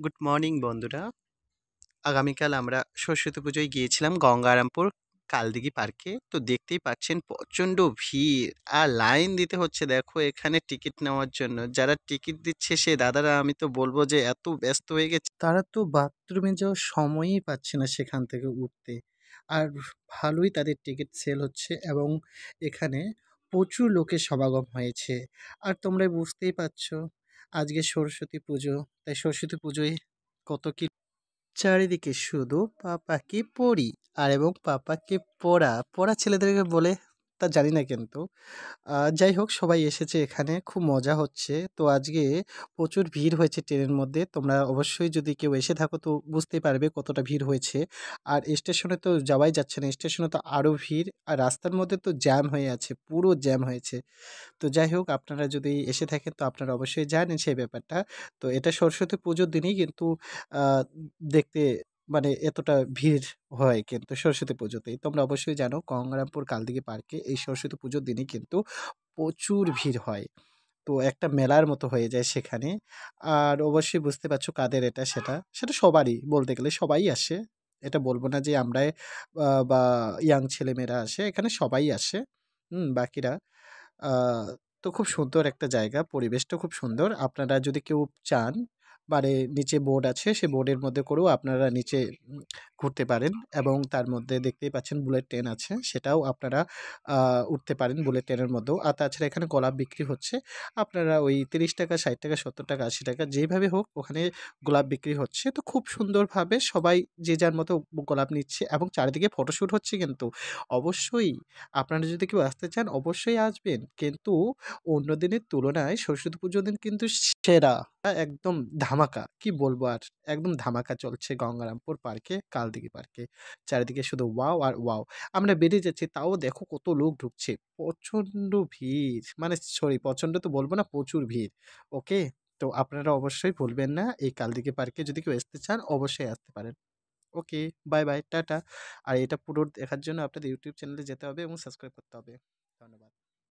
Good morning বন্ধুরা। আগামীকাল আমরা সরস্বতী পুজোয় গিয়েছিলাম গঙ্গারামপুর কালদিঘি পার্কে। তো দেখতেই পাচ্ছেন প্রচণ্ড ভিড় আর লাইন দিতে হচ্ছে দেখো এখানে টিকিট নেওয়ার জন্য। যারা টিকিট দিচ্ছে সে দাদারা আমি তো বলবো যে এত ব্যস্ত হয়ে গেছে, তারা তো বাথরুমে যাওয়ার সময়ই পাচ্ছে না সেখান থেকে উঠতে। আর ভালোই তাদের টিকিট সেল হচ্ছে এবং এখানে প্রচুর লোকের সমাগম হয়েছে। আর তোমরা বুঝতেই পারছো আজকে সরস্বতী পুজো, তাই সরস্বতী পুজোয় কত কি চারিদিকে শুধু পাপাকে পড়ি আর এবং পাপাকে পড়া পড়া ছেলেদেরকে বলে তা জানি না কিন্তু যাই হোক সবাই এসেছে এখানে খুব মজা হচ্ছে। তো আজকে প্রচুর ভিড় হয়েছে ট্রেনের মধ্যে, তোমরা অবশ্যই যদি কেউ এসে থাকো তো বুঝতেই পারবে কতটা ভিড় হয়েছে। আর স্টেশনে তো যাওয়াই যাচ্ছে না, স্টেশনে তো আরও ভিড় আর রাস্তার মধ্যে তো জ্যাম হয়ে আছে, পুরো জ্যাম হয়েছে। তো যাই হোক আপনারা যদি এসে থাকেন তো আপনারা অবশ্যই জানেন সেই ব্যাপারটা। তো এটা সরস্বতী পুজোর দিনেই কিন্তু দেখতে মানে এতটা ভিড় হয় কিন্তু সরস্বতী পুজোতেই। তোমরা অবশ্যই জানো গঙ্গারামপুর কালদিঘি পার্কে এই সরস্বতী পুজোর দিনই কিন্তু প্রচুর ভিড় হয়। তো একটা মেলার মতো হয়ে যায় সেখানে। আর অবশ্যই বুঝতে পারছো কাদের এটা সেটা। সেটা সবারই বলতে গেলে সবাই আসে। এটা বলব না যে আমরাই বা ইয়াং ছেলেমেয়েরা আসে, এখানে সবাই আসে। বাকিরা আ তো খুব সুন্দর একটা জায়গা, পরিবেশটা খুব সুন্দর। আপনারা যদি কেউ চান, মানে নিচে বোর্ড আছে, সেই বোর্ডের মধ্যে করেও আপনারা নিচে উম ঘুরতে পারেন এবং তার মধ্যে দেখতেই পাচ্ছেন বুলেট ট্রেন আছে, সেটাও আপনারা আ উঠতে পারেন বুলেট ট্রেনের মধ্যেও। আর তাছাড়া এখানে গোলাপ বিক্রি হচ্ছে। আপনারা ওই ৳৩০, ৳৬০, ৳৭০, ৳৮০ যেইভাবে হোক ওখানে গোলাপ বিক্রি হচ্ছে। তো খুব সুন্দরভাবে সবাই যে যার মতো গোলাপ নিচ্ছে এবং চারিদিকে ফটোশুট হচ্ছে কিন্তু। অবশ্যই আপনারা যদি কেউ আসতে চান অবশ্যই আসবেন। কিন্তু অন্য দিনের তুলনায় সরস্বতী পুজোর দিন কিন্তু সেরা। একদম ধামাকা। কি বলবো আর? একদম ধামাকা চলছে গঙ্গারামপুর পার্কে, কালদিঘি পার্কে। চারিদিকে শুধু ওয়াও আর ওয়াও। আমরা বেরিয়ে যাচ্ছি তাও দেখো কত লোক ঢুকছে। প্রচণ্ড ভিড়। মানে সরি প্রচণ্ড তো বলব না, প্রচুর ভিড়। ওকে? তো আপনারা অবশ্যই ভুলবেন না এই কালদিঘি পার্কে যদি কেউ আসতে চান অবশ্যই আসতে পারেন। ওকে, বাই, বাই, টাটা। আর এটা পুরো দেখার জন্য আপনাদের YouTube চ্যানেলে যেতে হবে এবং সাবস্ক্রাইব করতে হবে।